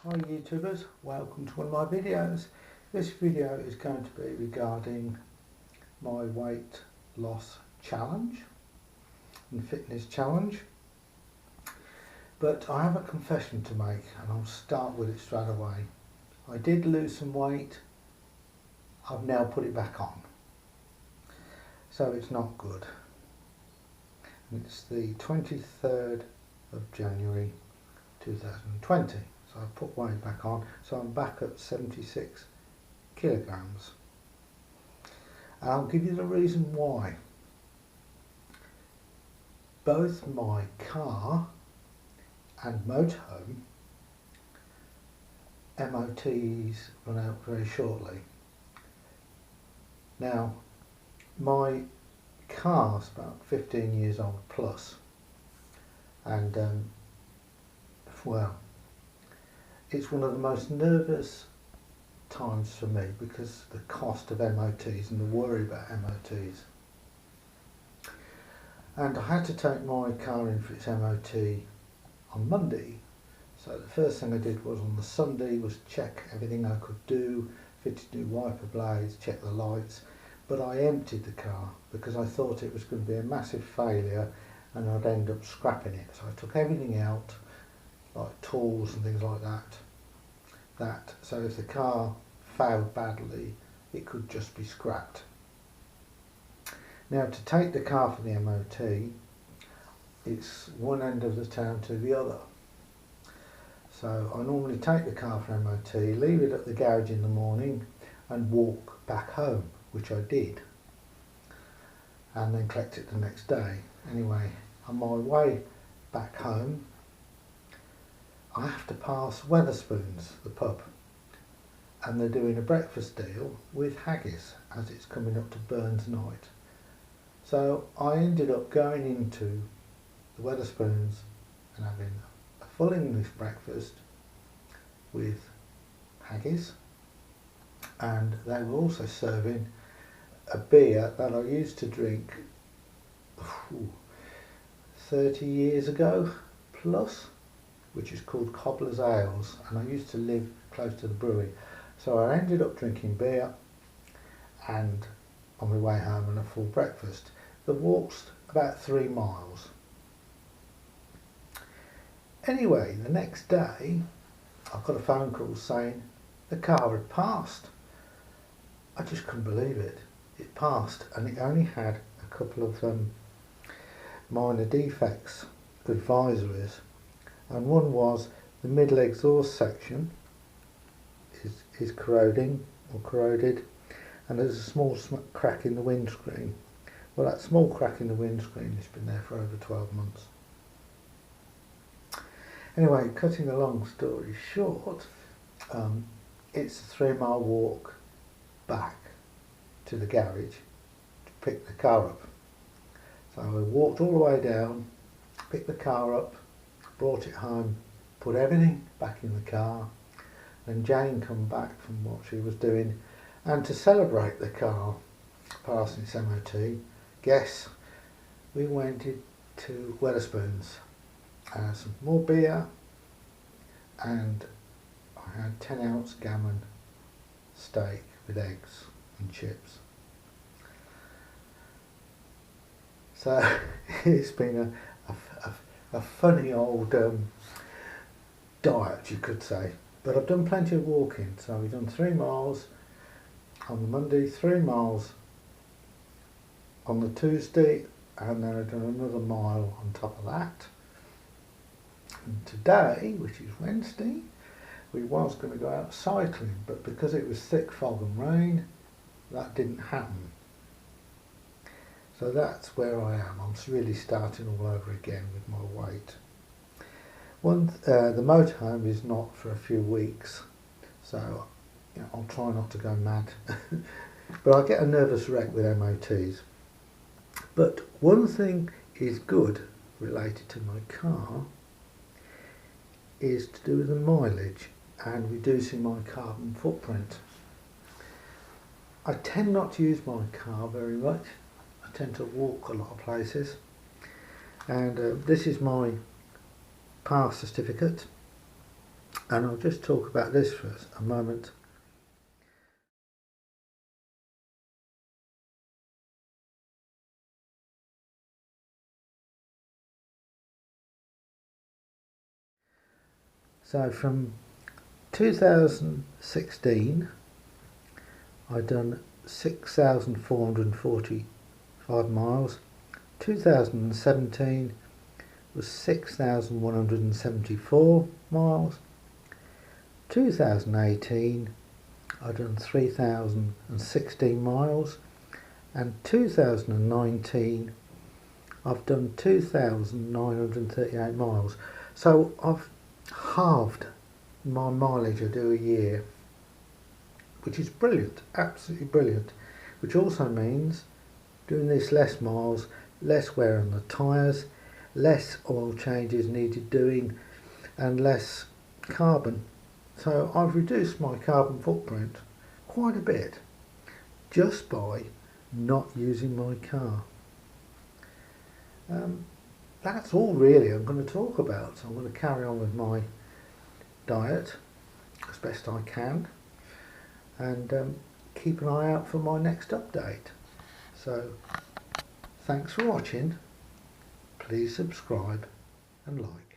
Hi YouTubers, welcome to one of my videos. This video is going to be regarding my weight loss challenge and fitness challenge. But I have a confession to make and I'll start with it straight away. I did lose some weight, I've now put it back on. So it's not good. And it's the 23rd of January 2020. So I've put weight back on, so I'm back at 76 kilograms. And I'll give you the reason why. Both my car and motorhome MOTs run out very shortly. Now, my car's about 15 years old plus, and well, it's one of the most nervous times for me because the cost of MOTs and the worry about MOTs. And I had to take my car in for its MOT on Monday. So the first thing I did was on the Sunday was check everything I could do, fitted new wiper blades, check the lights. But I emptied the car because I thought it was going to be a massive failure and I'd end up scrapping it. So I took everything out, like tools and things like that. So if the car failed badly, it could just be scrapped. Now to take the car for the MOT, it's one end of the town to the other. So I normally take the car for MOT, leave it at the garage in the morning and walk back home, which I did, and then collect it the next day. Anyway, on my way back home, I have to pass Wetherspoons, the pub, and they're doing a breakfast deal with haggis as it's coming up to Burns night. So I ended up going into the Wetherspoons and having a full English breakfast with haggis, and they were also serving a beer that I used to drink 30 years ago plus, which is called Cobbler's Ales, and I used to live close to the brewery. So I ended up drinking beer and on my way home and a full breakfast. The walk's about 3 miles. Anyway, the next day I got a phone call saying the car had passed. I just couldn't believe it. It passed and it only had a couple of minor defects, advisories. And one was the middle exhaust section is corroding or corroded, and there's a small crack in the windscreen. Well, that small crack in the windscreen has been there for over 12 months. Anyway, cutting a long story short, it's a 3-mile walk back to the garage to pick the car up. So I walked all the way down, picked the car up, brought it home, put everything back in the car, and Jane come back from what she was doing, and to celebrate the car passing its MOT, guess we went to Wetherspoons, some more beer, and I had 10-ounce gammon steak with eggs and chips. So it's been a funny old diet, you could say, but I've done plenty of walking. So we've done 3 miles on the Monday, 3 miles on the Tuesday, and then I've done another mile on top of that. And today, which is Wednesday, we was going to go out cycling, but because it was thick fog and rain, that didn't happen. So that's where I am. I'm really starting all over again with my weight. The motorhome is not for a few weeks, so I'll try not to go mad. But I get a nervous wreck with MOTs. But one thing is good related to my car is to do with the mileage and reducing my carbon footprint. I tend not to use my car very much. I tend to walk a lot of places, and this is my pass certificate, And I'll just talk about this for a moment. So from 2016 I'd done 6,445 miles. 2017 was 6,174 miles. 2018 I'd done 3,016 miles, and 2019 I've done 2,938 miles. So I've halved my mileage I do a year, which is brilliant, absolutely brilliant. Which also means doing this less miles, less wear on the tyres, less oil changes needed doing, and less carbon. So I've reduced my carbon footprint quite a bit just by not using my car. That's all really I'm going to talk about. So I'm going to carry on with my diet as best I can, and keep an eye out for my next update. So thanks for watching. Please subscribe and like.